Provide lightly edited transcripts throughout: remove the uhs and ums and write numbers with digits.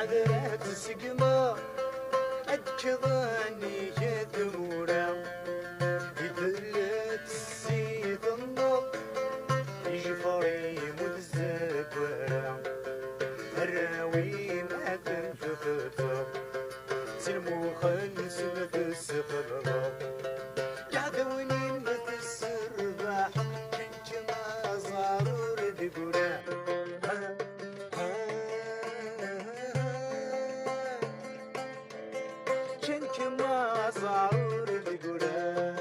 عذرات سقما أدكضاني يدورا يدلت السيد النار يجفري متزبرا الراوي ما تنفخت سلمو خلص نتسخر قعدوني متسربح كنت ما زارور دقورا كنت ما زارور دقورا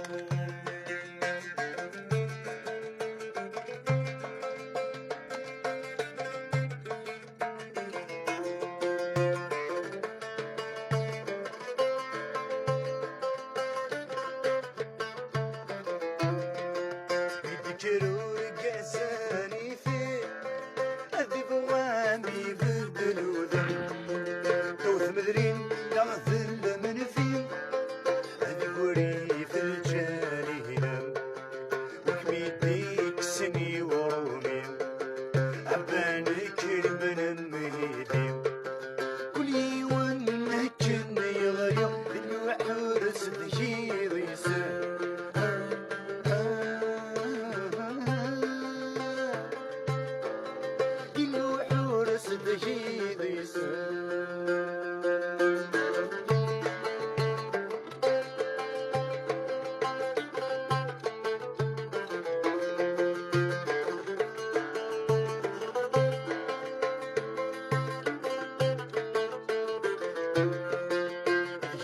يذكروا قاساني فيه أذيب وامي بدلو ذنب توث مدرين تغذل من فيه أذيب وريف الجاني هنام وكميديك سني ورومي أبانك من المهيدين كل يوم نكن يغير الوحورس ذهير يسر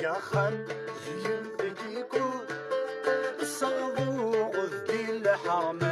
يا خان يمدكيكو الصابو غذي الحرم